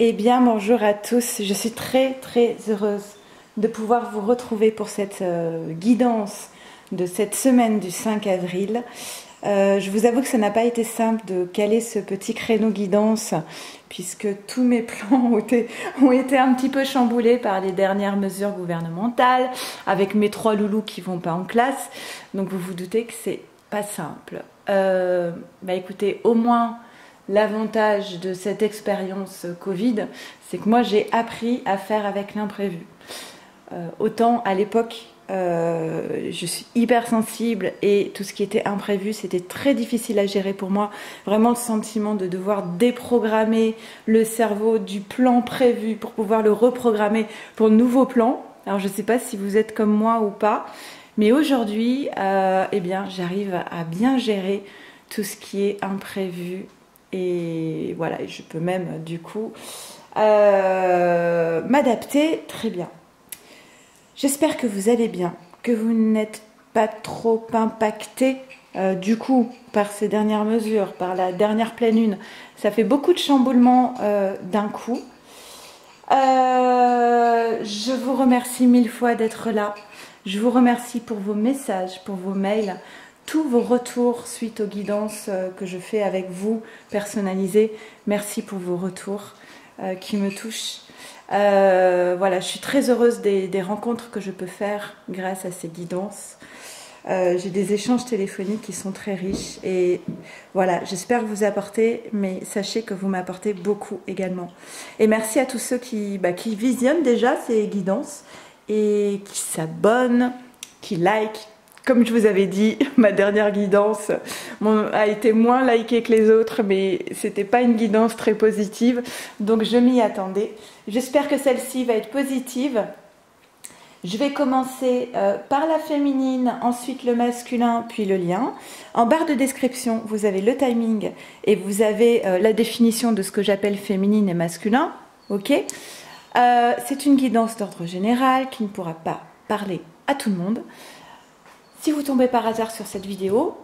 Eh bien, bonjour à tous. Je suis très heureuse de pouvoir vous retrouver pour cette guidance de cette semaine du 5 avril. Je vous avoue que ça n'a pas été simple de caler ce petit créneau guidance puisque tous mes plans ont été un petit peu chamboulés par les dernières mesures gouvernementales avec mes 3 loulous qui vont pas en classe. Donc vous vous doutez que c'est pas simple. Écoutez, au moins l'avantage de cette expérience Covid, c'est que moi j'ai appris à faire avec l'imprévu. Autant à l'époque, je suis hyper sensible et tout ce qui était imprévu, c'était très difficile à gérer pour moi. Vraiment le sentiment de devoir déprogrammer le cerveau du plan prévu pour pouvoir le reprogrammer pour de nouveaux plans. Alors je ne sais pas si vous êtes comme moi ou pas, mais aujourd'hui, j'arrive à bien gérer tout ce qui est imprévu. Et voilà, je peux même du coup m'adapter très bien. J'espère que vous allez bien, que vous n'êtes pas trop impacté du coup par ces dernières mesures, par la dernière pleine lune. Ça fait beaucoup de chamboulements d'un coup. Je vous remercie 1000 fois d'être là. Je vous remercie pour vos messages, pour vos mails, tous vos retours suite aux guidances que je fais avec vous, personnalisées. Merci pour vos retours qui me touchent. Voilà, je suis très heureuse des rencontres que je peux faire grâce à ces guidances. J'ai des échanges téléphoniques qui sont très riches et voilà, j'espère vous apporter, mais sachez que vous m'apportez beaucoup également. Et merci à tous ceux qui visionnent déjà ces guidances et qui s'abonnent, qui likent. Comme je vous avais dit, ma dernière guidance a été moins likée que les autres, mais c'était pas une guidance très positive, donc je m'y attendais. J'espère que celle-ci va être positive. Je vais commencer par la féminine, ensuite le masculin, puis le lien. En barre de description, vous avez le timing et vous avez la définition de ce que j'appelle féminine et masculin. Ok. C'est une guidance d'ordre général qui ne pourra pas parler à tout le monde. Si vous tombez par hasard sur cette vidéo,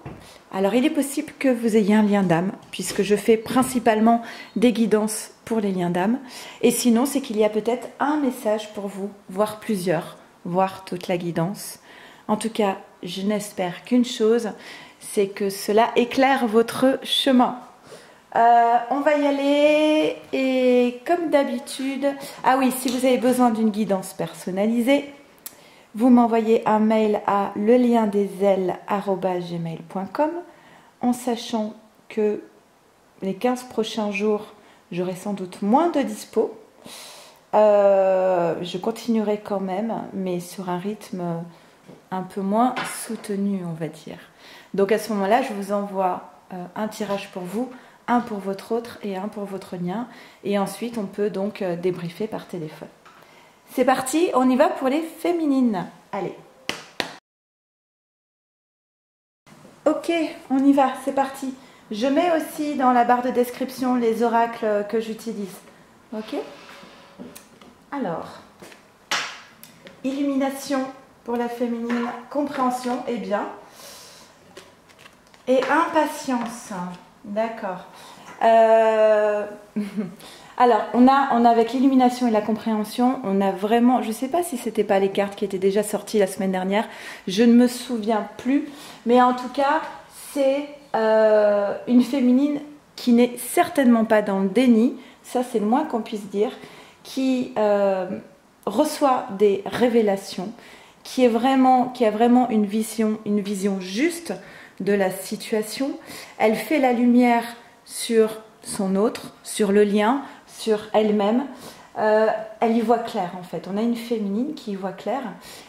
alors il est possible que vous ayez un lien d'âme, puisque je fais principalement des guidances pour les liens d'âme. Et sinon, c'est qu'il y a peut-être un message pour vous, voire plusieurs, voire toute la guidance. En tout cas, je n'espère qu'une chose, c'est que cela éclaire votre chemin. On va y aller, et comme d'habitude... Ah oui, si vous avez besoin d'une guidance personnalisée, vous m'envoyez un mail à leliendesailes@gmail.com en sachant que les 15 prochains jours, j'aurai sans doute moins de dispo. Je continuerai quand même, mais sur un rythme un peu moins soutenu, on va dire. Donc à ce moment-là, je vous envoie un tirage pour vous, un pour votre autre et un pour votre lien. Et ensuite, on peut donc débriefer par téléphone. C'est parti, on y va pour les féminines. Allez. Ok, on y va, c'est parti. Je mets aussi dans la barre de description les oracles que j'utilise. Ok. Alors, illumination pour la féminine, compréhension, et bien. Et impatience. D'accord. Alors, on a avec l'illumination et la compréhension, on a vraiment, je ne sais pas si c'était pas les cartes qui étaient déjà sorties la semaine dernière, je ne me souviens plus, mais en tout cas, c'est une féminine qui n'est certainement pas dans le déni, ça c'est le moins qu'on puisse dire, qui reçoit des révélations, qui a vraiment une vision juste de la situation. Elle fait la lumière sur son autre, sur le lien, sur elle-même. Elle y voit clair en fait. On a une féminine qui y voit clair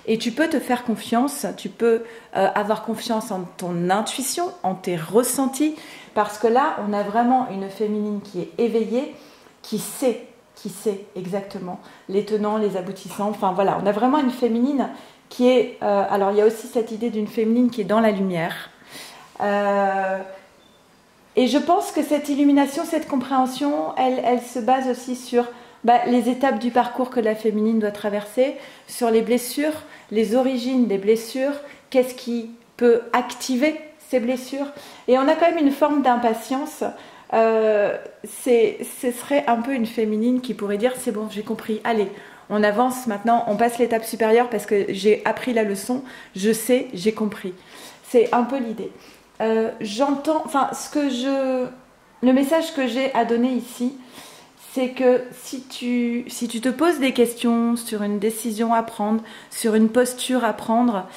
et tu peux te faire confiance, tu peux avoir confiance en ton intuition, en tes ressentis, parce que là on a vraiment une féminine qui est éveillée, qui sait exactement les tenants, les aboutissants, enfin voilà, on a vraiment une féminine qui est, alors il y a aussi cette idée d'une féminine qui est dans la lumière, et je pense que cette illumination, cette compréhension, elle se base aussi sur les étapes du parcours que la féminine doit traverser, sur les blessures, les origines des blessures, qu'est-ce qui peut activer ces blessures. Et on a quand même une forme d'impatience Ce serait un peu une féminine qui pourrait dire c'est bon, j'ai compris, allez, on avance maintenant, on passe l'étape supérieure parce que j'ai appris la leçon, je sais, j'ai compris. C'est un peu l'idée. J'entends, enfin, le message que j'ai à donner ici, c'est que si tu te poses des questions sur une décision à prendre, sur une posture à prendre,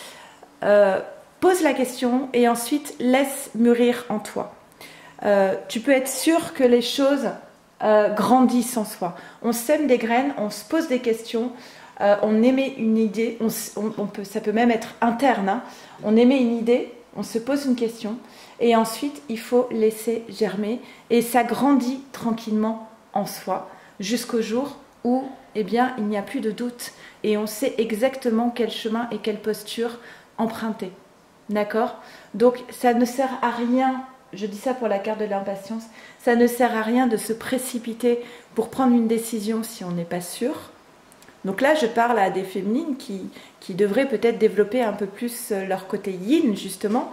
pose la question et ensuite laisse mûrir en toi. Tu peux être sûr que les choses grandissent en soi. On sème des graines, on se pose des questions, on émet une idée, ça peut même être interne, hein. On émet une idée, on se pose une question et ensuite il faut laisser germer et ça grandit tranquillement en soi jusqu'au jour où eh bien, il n'y a plus de doute et on sait exactement quel chemin et quelle posture emprunter. D'accord? Donc ça ne sert à rien, je dis ça pour la carte de l'impatience, ça ne sert à rien de se précipiter pour prendre une décision si on n'est pas sûr. Donc là, je parle à des féminines qui devraient peut-être développer un peu plus leur côté yin, justement.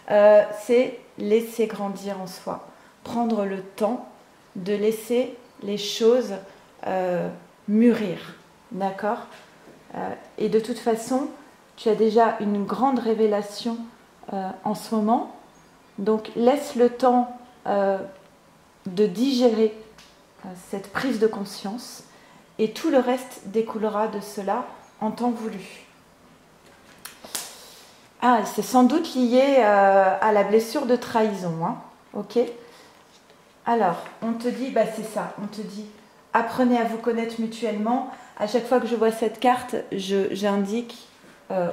C'est laisser grandir en soi, prendre le temps de laisser les choses mûrir. D'accord? Et de toute façon, tu as déjà une grande révélation en ce moment. Donc laisse le temps de digérer cette prise de conscience et tout le reste découlera de cela en temps voulu. Ah, c'est sans doute lié à la blessure de trahison, hein, ok? Alors, on te dit, bah c'est ça, on te dit, apprenez à vous connaître mutuellement. À chaque fois que je vois cette carte, j'indique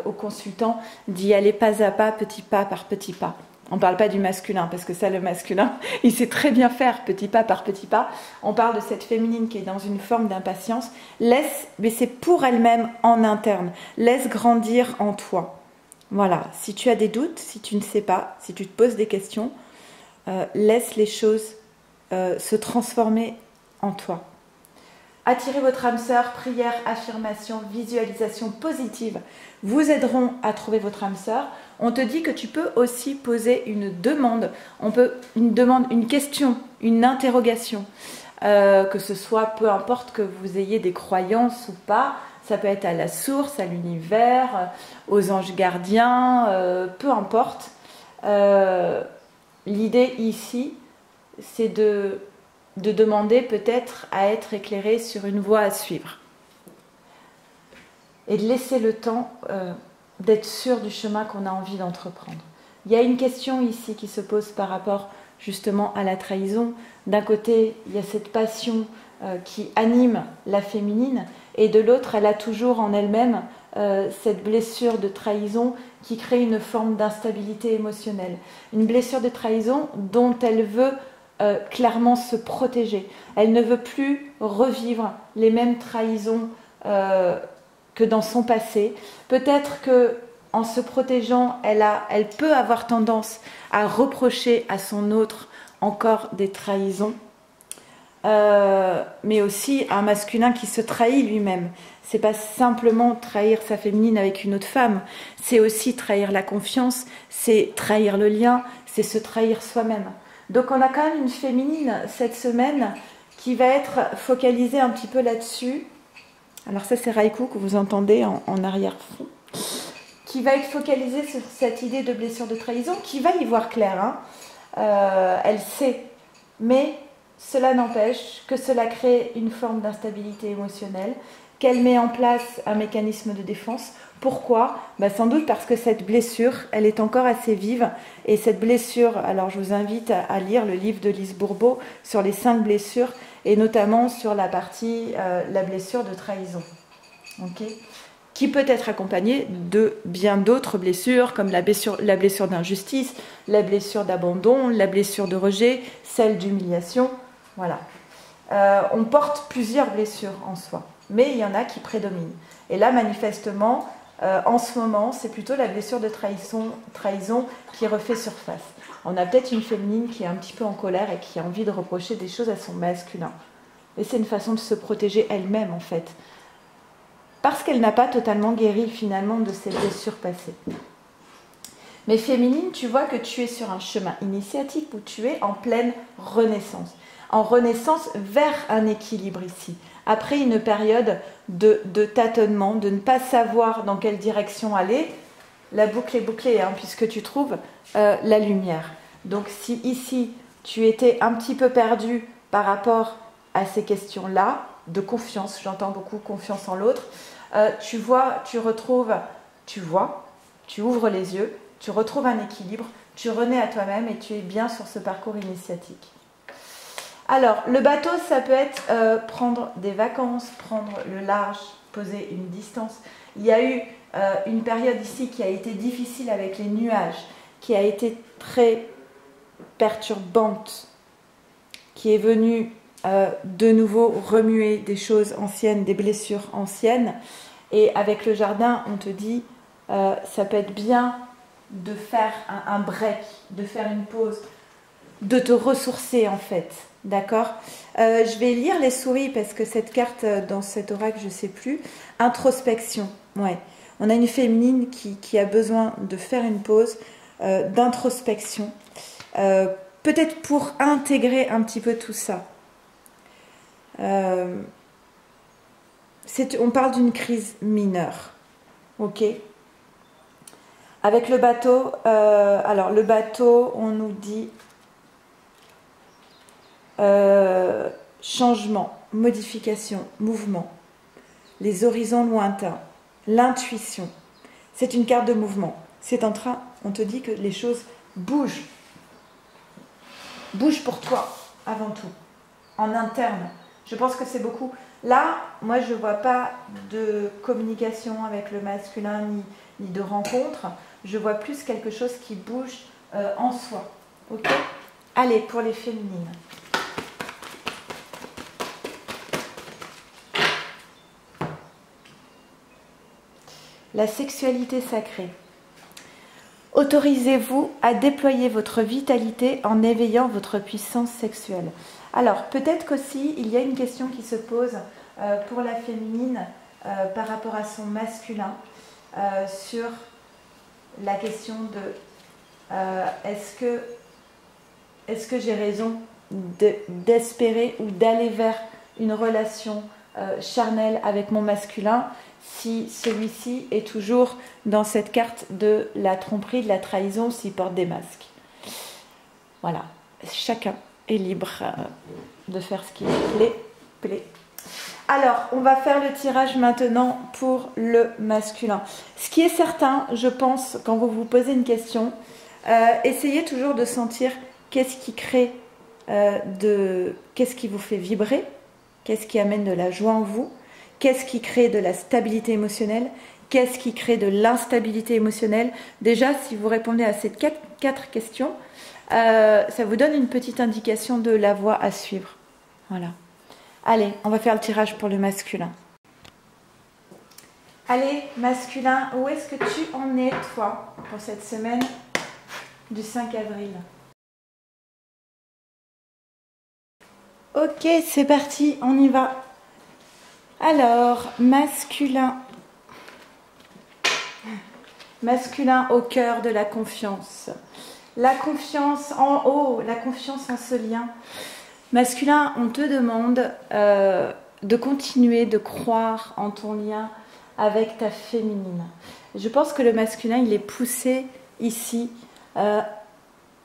au consultant d'y aller pas à pas, petit pas par petit pas. On ne parle pas du masculin, parce que ça, le masculin, il sait très bien faire petit pas par petit pas. On parle de cette féminine qui est dans une forme d'impatience. Laisse, mais c'est pour elle-même en interne. Laisse grandir en toi. Voilà, si tu as des doutes, si tu ne sais pas, si tu te poses des questions, laisse les choses se transformer en toi. Attirez votre âme sœur, prière, affirmation, visualisation positive vous aideront à trouver votre âme sœur. On te dit que tu peux aussi poser une demande, une question, une interrogation, que ce soit peu importe que vous ayez des croyances ou pas, ça peut être à la source, à l'univers, aux anges gardiens, peu importe. L'idée ici, c'est de demander peut-être à être éclairé sur une voie à suivre. Et de laisser le temps d'être sûr du chemin qu'on a envie d'entreprendre. Il y a une question ici qui se pose par rapport justement à la trahison. D'un côté, il y a cette passion qui anime la féminine, et de l'autre, elle a toujours en elle-même cette blessure de trahison qui crée une forme d'instabilité émotionnelle. Une blessure de trahison dont elle veut clairement se protéger. Elle ne veut plus revivre les mêmes trahisons que dans son passé. Peut-être que en se protégeant, elle peut avoir tendance à reprocher à son autre encore des trahisons, mais aussi un masculin qui se trahit lui-même. C'est pas simplement trahir sa féminine avec une autre femme, c'est aussi trahir la confiance, c'est trahir le lien, c'est se trahir soi-même. Donc on a quand même une féminine cette semaine qui va être focalisée un petit peu là-dessus. Alors ça c'est Raikou que vous entendez en arrière-fond, qui va être focalisée sur cette idée de blessure de trahison, qui va y voir clair, hein. Elle sait, mais cela n'empêche que cela crée une forme d'instabilité émotionnelle, qu'elle met en place un mécanisme de défense. Pourquoi ? Sans doute parce que cette blessure, elle est encore assez vive, et cette blessure, alors je vous invite à lire le livre de Lise Bourbeau sur les 5 blessures, et notamment sur la partie la blessure de trahison, okay, qui peut être accompagnée de bien d'autres blessures, comme la blessure d'injustice, la blessure d'abandon, la blessure de rejet, celle d'humiliation. Voilà. On porte plusieurs blessures en soi, mais il y en a qui prédominent. Et là, manifestement, en ce moment, c'est plutôt la blessure de trahison qui refait surface. On a peut-être une féminine qui est un petit peu en colère et qui a envie de reprocher des choses à son masculin. Et c'est une façon de se protéger elle-même, en fait. Parce qu'elle n'a pas totalement guéri, finalement, de ses blessures passées. Mais féminine, tu vois que tu es sur un chemin initiatique où tu es en pleine renaissance. En renaissance vers un équilibre ici. Après une période de tâtonnement, de ne pas savoir dans quelle direction aller, la boucle est bouclée, hein, puisque tu trouves la lumière. Donc si ici, tu étais un petit peu perdu par rapport à ces questions-là, de confiance, j'entends beaucoup confiance en l'autre, tu vois, tu ouvres les yeux, tu retrouves un équilibre, tu renais à toi-même et tu es bien sur ce parcours initiatique. Alors, le bateau, ça peut être prendre des vacances, prendre le large, poser une distance. Il y a eu une période ici qui a été difficile avec les nuages, qui a été très perturbante, qui est venue de nouveau remuer des choses anciennes, des blessures anciennes. Et avec le jardin, on te dit, ça peut être bien de faire un break, de faire une pause, de te ressourcer en fait. D'accord. Je vais lire les souris parce que cette carte dans cet oracle, je ne sais plus. Introspection. Ouais. On a une féminine qui a besoin de faire une pause, d'introspection. Peut-être pour intégrer un petit peu tout ça. On parle d'une crise mineure. Ok. Avec le bateau, alors le bateau, on nous dit changement, modification, mouvement, les horizons lointains, l'intuition. C'est une carte de mouvement. C'est en train, on te dit que les choses bougent. Bougent pour toi, avant tout, en interne. Je pense que c'est beaucoup. Là, moi, je ne vois pas de communication avec le masculin ni de rencontre. Je vois plus quelque chose qui bouge en soi. Ok ? Allez, pour les féminines. La sexualité sacrée. Autorisez-vous à déployer votre vitalité en éveillant votre puissance sexuelle. Alors, peut-être qu'aussi, il y a une question qui se pose pour la féminine par rapport à son masculin sur la question de est-ce que j'ai raison d'espérer ou d'aller vers une relation charnelle avec mon masculin si celui-ci est toujours dans cette carte de la tromperie, de la trahison, s'il porte des masques. Voilà, chacun est libre de faire ce qui lui plaît. Alors, on va faire le tirage maintenant pour le masculin. Ce qui est certain, je pense, quand vous vous posez une question, essayez toujours de sentir qu'est-ce qui crée, qu'est-ce qui vous fait vibrer, qu'est-ce qui amène de la joie en vous, qu'est-ce qui crée de la stabilité émotionnelle, qu'est-ce qui crée de l'instabilité émotionnelle. Déjà, si vous répondez à ces quatre questions, ça vous donne une petite indication de la voie à suivre. Voilà. Allez, on va faire le tirage pour le masculin. Allez, masculin, où est-ce que tu en es, toi, pour cette semaine du 5 avril ? Ok, c'est parti, on y va. Alors, masculin. Masculin au cœur de la confiance. La confiance en haut, la confiance en ce lien. Masculin, on te demande de continuer de croire en ton lien avec ta féminine. Je pense que le masculin, il est poussé ici à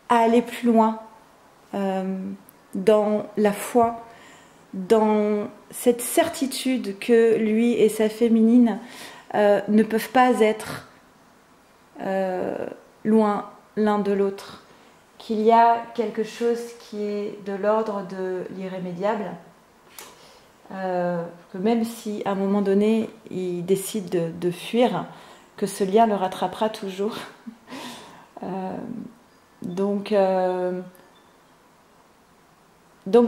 aller plus loin dans la foi, dans cette certitude que lui et sa féminine ne peuvent pas être loin l'un de l'autre, qu'il y a quelque chose qui est de l'ordre de l'irrémédiable, que même si à un moment donné il décide de fuir, que ce lien le rattrapera toujours. Donc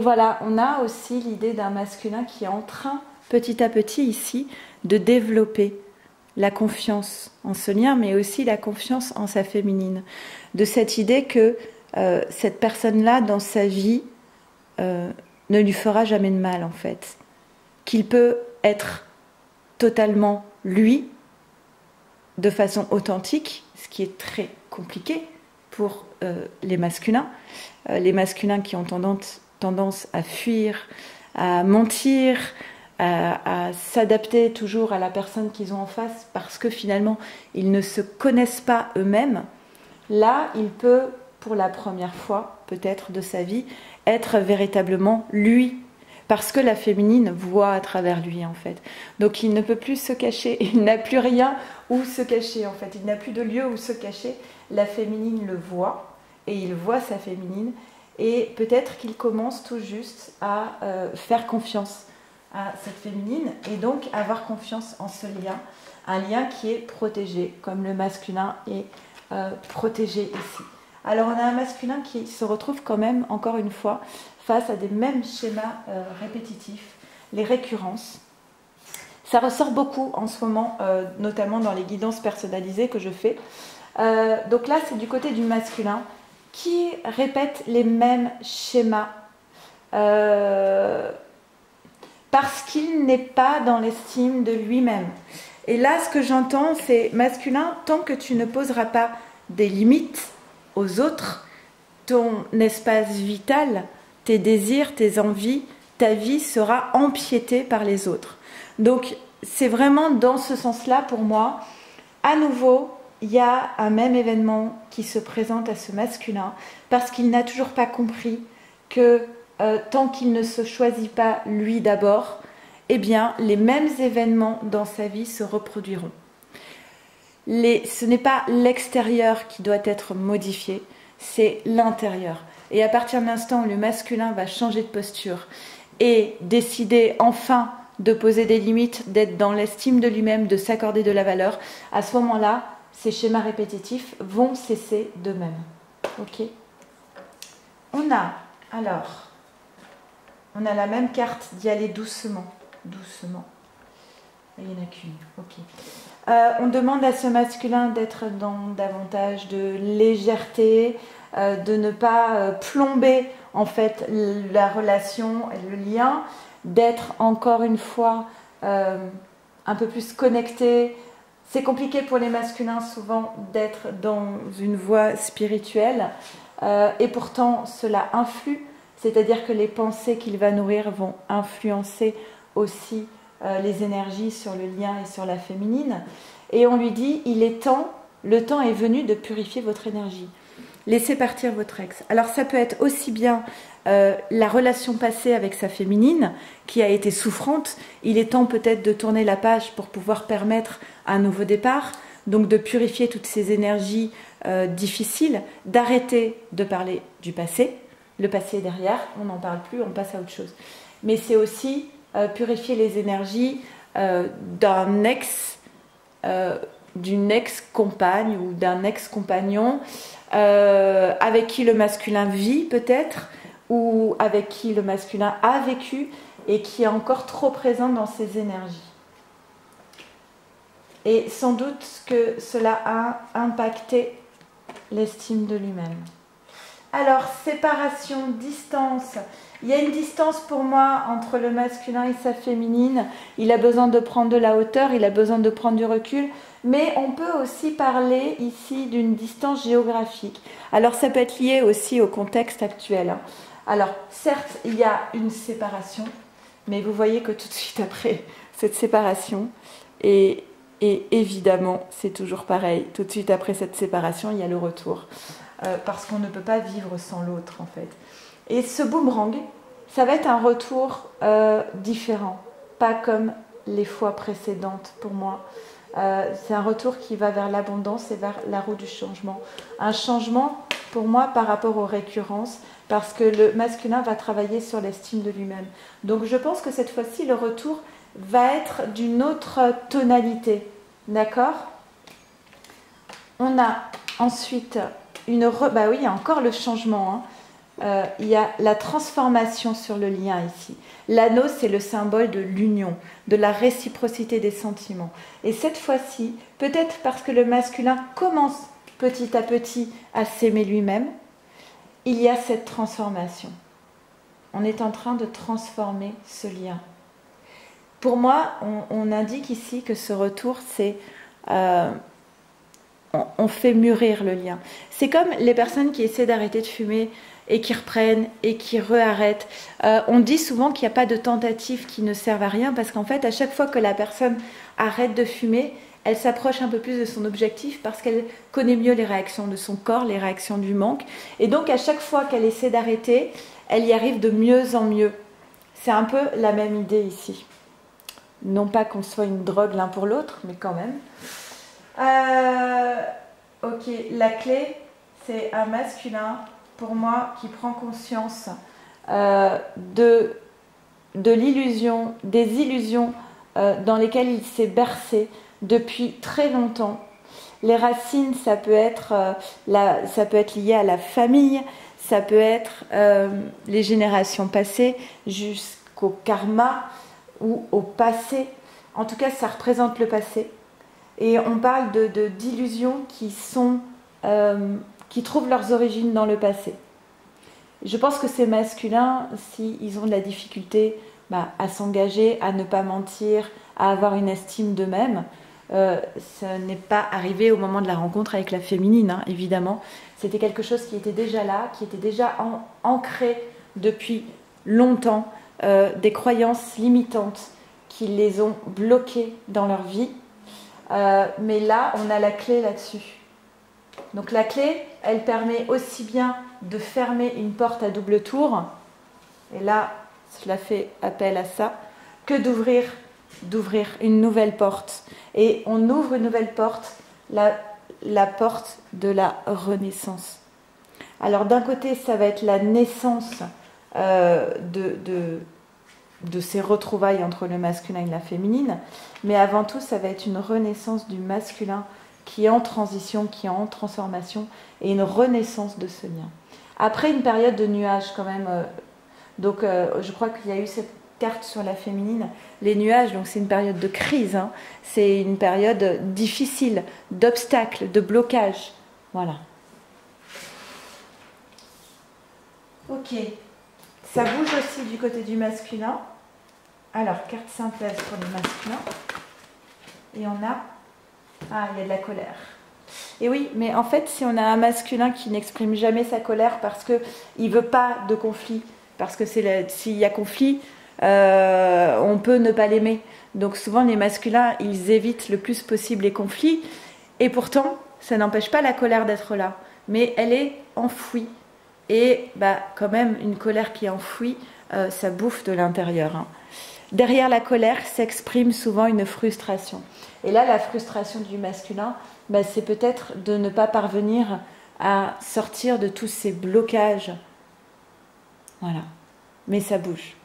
voilà, on a aussi l'idée d'un masculin qui est en train, petit à petit ici, de développer la confiance en ce lien, mais aussi la confiance en sa féminine. De cette idée que cette personne-là, dans sa vie, ne lui fera jamais de mal, en fait. Qu'il peut être totalement lui, de façon authentique, ce qui est très compliqué pour les masculins. Les masculins qui ont tendance à fuir, à mentir, à s'adapter toujours à la personne qu'ils ont en face parce que finalement ils ne se connaissent pas eux-mêmes. Là, il peut, pour la première fois peut-être de sa vie, être véritablement lui. Parce que la féminine voit à travers lui en fait. Donc il ne peut plus se cacher, il n'a plus rien où se cacher en fait. Il n'a plus de lieu où se cacher. La féminine le voit et il voit sa féminine. Et peut-être qu'il commence tout juste à faire confiance à cette féminine et donc avoir confiance en ce lien. Un lien qui est protégé, comme le masculin est protégé ici. Alors on a un masculin qui se retrouve quand même, encore une fois, face à des mêmes schémas répétitifs, les récurrences. Ça ressort beaucoup en ce moment, notamment dans les guidances personnalisées que je fais. Donc là, c'est du côté du masculin qui répète les mêmes schémas parce qu'il n'est pas dans l'estime de lui-même. Et là, ce que j'entends, c'est masculin, tant que tu ne poseras pas des limites aux autres, ton espace vital, tes désirs, tes envies, ta vie sera empiétée par les autres. Donc, c'est vraiment dans ce sens-là, pour moi, à nouveau, il y a un même événement qui se présente à ce masculin, parce qu'il n'a toujours pas compris que tant qu'il ne se choisit pas lui d'abord, eh bien, les mêmes événements dans sa vie se reproduiront. Ce n'est pas l'extérieur qui doit être modifié, c'est l'intérieur. Et à partir de l'instant où le masculin va changer de posture et décider enfin de poser des limites, d'être dans l'estime de lui-même, de s'accorder de la valeur, à ce moment-là, ces schémas répétitifs vont cesser d'eux-mêmes. Ok ? On a la même carte d'y aller doucement. Doucement. Il n'y en a qu'une. Ok. On demande à ce masculin d'être dans davantage de légèreté, de ne pas plomber en fait la relation et le lien, d'être encore une fois un peu plus connecté. C'est compliqué pour les masculins souvent d'être dans une voie spirituelle et pourtant cela influe, c'est-à-dire que les pensées qu'il va nourrir vont influencer aussi les énergies sur le lien et sur la féminine. Et on lui dit, le temps est venu de purifier votre énergie. Laissez partir votre ex. Alors ça peut être aussi bien la relation passée avec sa féminine qui a été souffrante. Il est temps peut-être de tourner la page pour pouvoir permettre un nouveau départ, donc de purifier toutes ces énergies difficiles, d'arrêter de parler du passé. Le passé est derrière, on n'en parle plus, on passe à autre chose. Mais c'est aussi purifier les énergies d'un ex, d'une ex-compagne ou d'un ex-compagnon avec qui le masculin vit peut-être, ou avec qui le masculin a vécu et qui est encore trop présent dans ses énergies. Et sans doute que cela a impacté l'estime de lui-même. Alors, séparation, distance. Il y a une distance pour moi entre le masculin et sa féminine. Il a besoin de prendre de la hauteur, il a besoin de prendre du recul. Mais on peut aussi parler ici d'une distance géographique. Alors, ça peut être lié aussi au contexte actuel. Alors, certes, il y a une séparation, mais vous voyez que tout de suite après cette séparation, et évidemment, c'est toujours pareil, tout de suite après cette séparation, il y a le retour. Parce qu'on ne peut pas vivre sans l'autre, en fait. Et ce boomerang, ça va être un retour différent, pas comme les fois précédentes pour moi. C'est un retour qui va vers l'abondance et vers la roue du changement. Un changement, pour moi, par rapport aux récurrences, parce que le masculin va travailler sur l'estime de lui-même. Donc je pense que cette fois-ci, le retour va être d'une autre tonalité. D'accord ? On a ensuite bah oui, il y a encore le changement. Il y a la transformation sur le lien ici. L'anneau, c'est le symbole de l'union, de la réciprocité des sentiments. Et cette fois-ci, peut-être parce que le masculin commence petit à petit à s'aimer lui-même, il y a cette transformation. On est en train de transformer ce lien. Pour moi, on indique ici que ce retour, c'est on fait mûrir le lien. C'est comme les personnes qui essaient d'arrêter de fumer et qui reprennent et qui re-arrêtent. On dit souvent qu'il n'y a pas de tentatives qui ne servent à rien parce qu'en fait, à chaque fois que la personne arrête de fumer, elle s'approche un peu plus de son objectif parce qu'elle connaît mieux les réactions de son corps, les réactions du manque. Et donc, à chaque fois qu'elle essaie d'arrêter, elle y arrive de mieux en mieux. C'est un peu la même idée ici. Non pas qu'on soit une drogue l'un pour l'autre, mais quand même. Ok, la clé, c'est un masculin, pour moi, qui prend conscience de l'illusion, des illusions dans lesquelles il s'est bercé depuis très longtemps. Les racines, ça peut être lié à la famille, ça peut être les générations passées jusqu'au karma ou au passé. En tout cas, ça représente le passé. Et on parle d'illusions qui trouvent leurs origines dans le passé. Je pense que ces masculins, s'ils ont de la difficulté à s'engager, à ne pas mentir, à avoir une estime d'eux-mêmes, ce n'est pas arrivé au moment de la rencontre avec la féminine, hein, évidemment. C'était quelque chose qui était déjà là, qui était déjà ancré depuis longtemps, des croyances limitantes qui les ont bloqués dans leur vie. Mais là, on a la clé là-dessus. Donc la clé, elle permet aussi bien de fermer une porte à double tour, et là, cela fait appel à ça, que d'ouvrir une nouvelle porte. Et on ouvre une nouvelle porte, la porte de la renaissance. Alors d'un côté, ça va être la naissance de ces retrouvailles entre le masculin et la féminine, mais avant tout, ça va être une renaissance du masculin qui est en transition, qui est en transformation, et une renaissance de ce lien. Après une période de nuages quand même, je crois qu'il y a eu cette carte sur la féminine, les nuages, donc c'est une période de crise, hein, c'est une période difficile, d'obstacles, de blocages, voilà. Ok, ça bouge aussi du côté du masculin. Alors, carte synthèse pour le masculin. Et on a... Ah, il y a de la colère. Et oui, mais en fait, si on a un masculin qui n'exprime jamais sa colère parce qu'il ne veut pas de conflit, parce que s'il y a conflit, on peut ne pas l'aimer. Donc souvent, les masculins, ils évitent le plus possible les conflits. Et pourtant, ça n'empêche pas la colère d'être là. Mais elle est enfouie. Et quand même, une colère qui est enfouie, ça bouffe de l'intérieur, hein. Derrière la colère s'exprime souvent une frustration. Et là, la frustration du masculin, c'est peut-être de ne pas parvenir à sortir de tous ces blocages. Voilà. Mais ça bouge.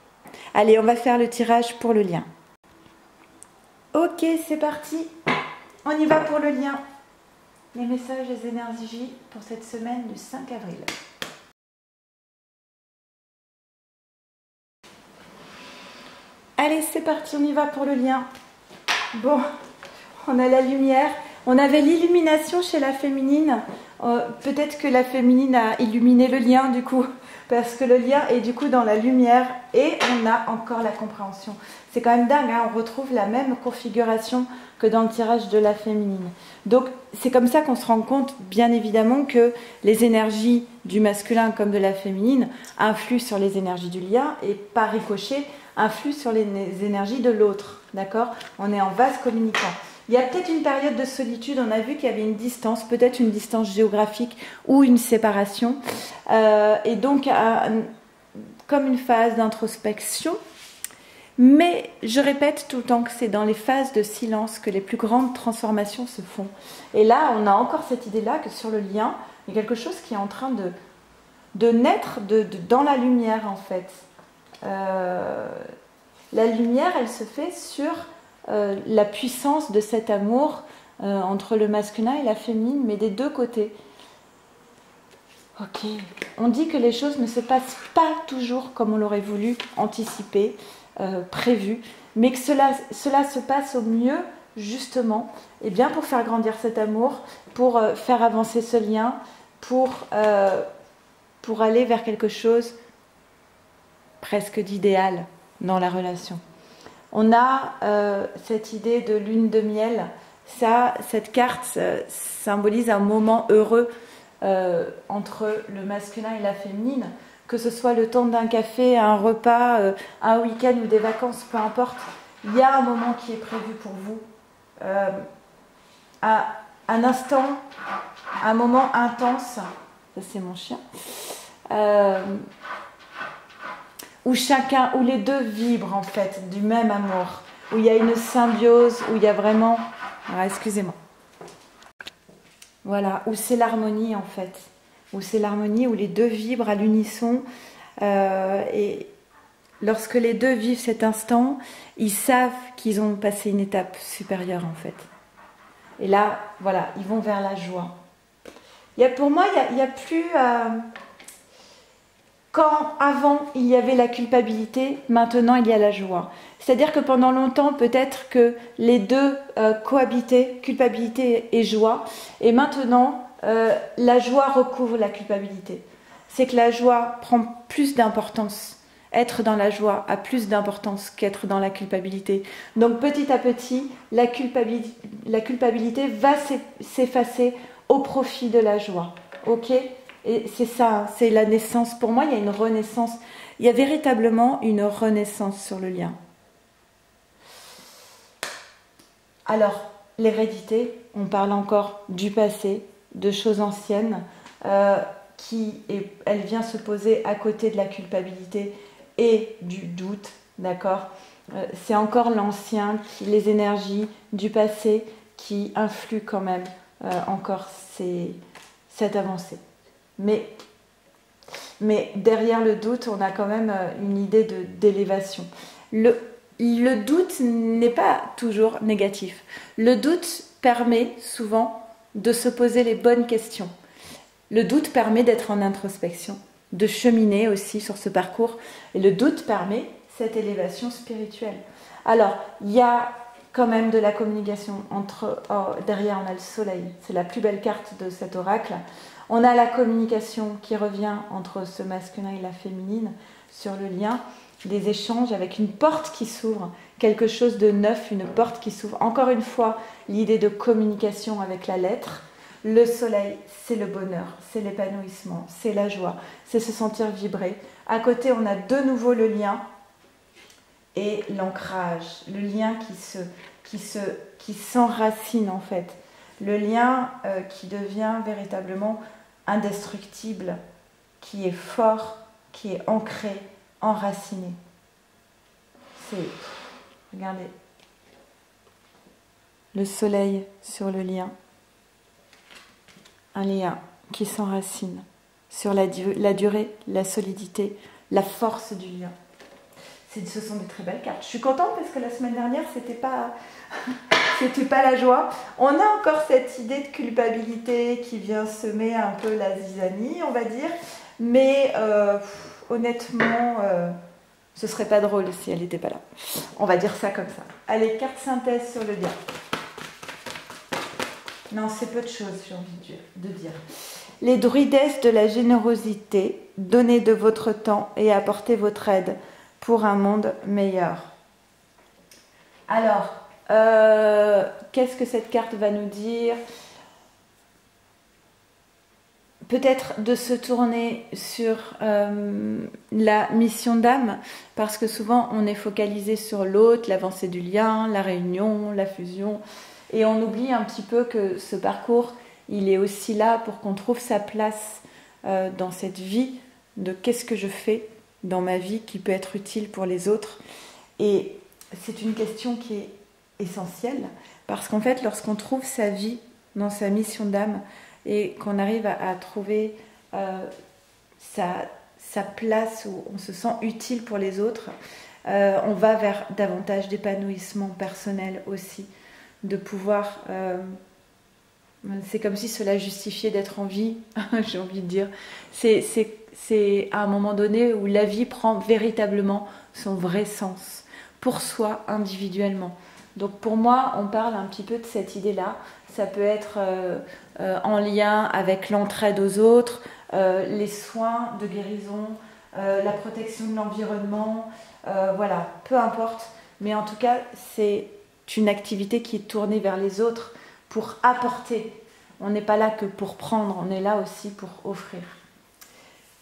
Allez, on va faire le tirage pour le lien. Ok, c'est parti. On y va pour le lien. Les messages des énergies pour cette semaine du 5 avril. Allez, c'est parti, on y va pour le lien. Bon, on a la lumière. On avait l'illumination chez la féminine. Peut-être que la féminine a illuminé le lien, du coup, parce que le lien est du coup dans la lumière et on a encore la compréhension. C'est quand même dingue, hein, on retrouve la même configuration que dans le tirage de la féminine. Donc, c'est comme ça qu'on se rend compte, bien évidemment, que les énergies du masculin comme de la féminine influent sur les énergies du lien et, par ricochet, influent sur les énergies de l'autre. D'accord ? On est en vase communicant. Il y a peut-être une période de solitude, on a vu qu'il y avait une distance, peut-être une distance géographique ou une séparation. Et donc, comme une phase d'introspection. Mais je répète tout le temps que c'est dans les phases de silence que les plus grandes transformations se font. Et là, on a encore cette idée-là que sur le lien, il y a quelque chose qui est en train de naître dans la lumière, en fait. La lumière, elle se fait sur la puissance de cet amour entre le masculin et la féminine, mais des deux côtés. Ok. On dit que les choses ne se passent pas toujours comme on l'aurait voulu, anticipé, prévu, mais que cela se passe au mieux, justement, et bien pour faire grandir cet amour, pour faire avancer ce lien, pour aller vers quelque chose presque d'idéal dans la relation. On a cette idée de lune de miel, Ça, cette carte symbolise un moment heureux entre le masculin et la féminine, que ce soit le temps d'un café, un repas, un week-end ou des vacances, peu importe. Il y a un moment qui est prévu pour vous, un instant, un moment intense. Ça, c'est mon chien. Où chacun, où les deux vibrent en fait du même amour, où il y a une symbiose, où il y a vraiment... Ah, excusez-moi. Voilà, où c'est l'harmonie en fait, où c'est l'harmonie, où les deux vibrent à l'unisson. Et lorsque les deux vivent cet instant, ils savent qu'ils ont passé une étape supérieure en fait. Et là, voilà, ils vont vers la joie. Pour moi, il n'y a plus... Quand avant il y avait la culpabilité, maintenant il y a la joie. C'est-à-dire que pendant longtemps, peut-être que les deux cohabitaient, culpabilité et joie, et maintenant la joie recouvre la culpabilité. C'est que la joie prend plus d'importance. Être dans la joie a plus d'importance qu'être dans la culpabilité. Donc petit à petit, la culpabilité va s'effacer au profit de la joie. Ok ? Et c'est ça, c'est la naissance. Pour moi, il y a une renaissance. Il y a véritablement une renaissance sur le lien. Alors, l'hérédité, on parle encore du passé, de choses anciennes, elle vient se poser à côté de la culpabilité et du doute, d'accord ? C'est encore l'ancien, les énergies du passé qui influent quand même encore cette avancée. Mais derrière le doute, on a quand même une idée d'élévation. Le doute n'est pas toujours négatif. Le doute permet souvent de se poser les bonnes questions. Le doute permet d'être en introspection, de cheminer aussi sur ce parcours. Et le doute permet cette élévation spirituelle. Alors, il y a quand même de la communication. Derrière, on a le soleil. C'est la plus belle carte de cet oracle. On a la communication qui revient entre ce masculin et la féminine sur le lien, des échanges avec une porte qui s'ouvre, quelque chose de neuf, une porte qui s'ouvre. Encore une fois, l'idée de communication avec la lettre. Le soleil, c'est le bonheur, c'est l'épanouissement, c'est la joie, c'est se sentir vibrer. À côté, on a de nouveau le lien et l'ancrage, le lien qui s'enracine en fait. Le lien qui devient véritablement indestructible, qui est fort, qui est ancré, enraciné. Regardez, le soleil sur le lien, un lien qui s'enracine sur la durée, la solidité, la force du lien. Ce sont de très belles cartes. Je suis contente parce que la semaine dernière, c'était pas la joie. On a encore cette idée de culpabilité qui vient semer un peu la zizanie, on va dire. Mais honnêtement, ce serait pas drôle si elle n'était pas là. On va dire ça comme ça. Allez, carte synthèse sur le lien. Non, c'est peu de choses, j'ai envie de dire. Les druidesses de la générosité, donnez de votre temps et apportez votre aide pour un monde meilleur. Alors, qu'est-ce que cette carte va nous dire ? Peut-être de se tourner sur la mission d'âme, parce que souvent on est focalisé sur l'autre, l'avancée du lien, la réunion, la fusion, et on oublie un petit peu que ce parcours, il est aussi là pour qu'on trouve sa place dans cette vie de qu'est-ce que je fais dans ma vie qui peut être utile pour les autres. Et c'est une question qui est essentielle, parce qu'en fait, lorsqu'on trouve sa vie dans sa mission d'âme et qu'on arrive à trouver sa place où on se sent utile pour les autres, on va vers davantage d'épanouissement personnel aussi, de pouvoir... c'est comme si cela justifiait d'être en vie, j'ai envie de dire. C'est à un moment donné où la vie prend véritablement son vrai sens, pour soi individuellement. Donc pour moi, on parle un petit peu de cette idée-là. Ça peut être en lien avec l'entraide aux autres, les soins de guérison, la protection de l'environnement, voilà, peu importe. Mais en tout cas, c'est une activité qui est tournée vers les autres pour apporter. On n'est pas là que pour prendre, on est là aussi pour offrir.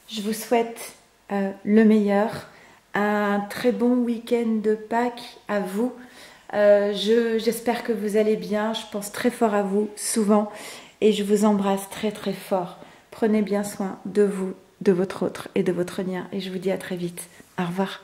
Je vous souhaite le meilleur, un très bon week-end de Pâques à vous. J'espère que vous allez bien, je pense très fort à vous, souvent, et je vous embrasse très très fort. Prenez bien soin de vous, de votre autre et de votre lien, et je vous dis à très vite. Au revoir.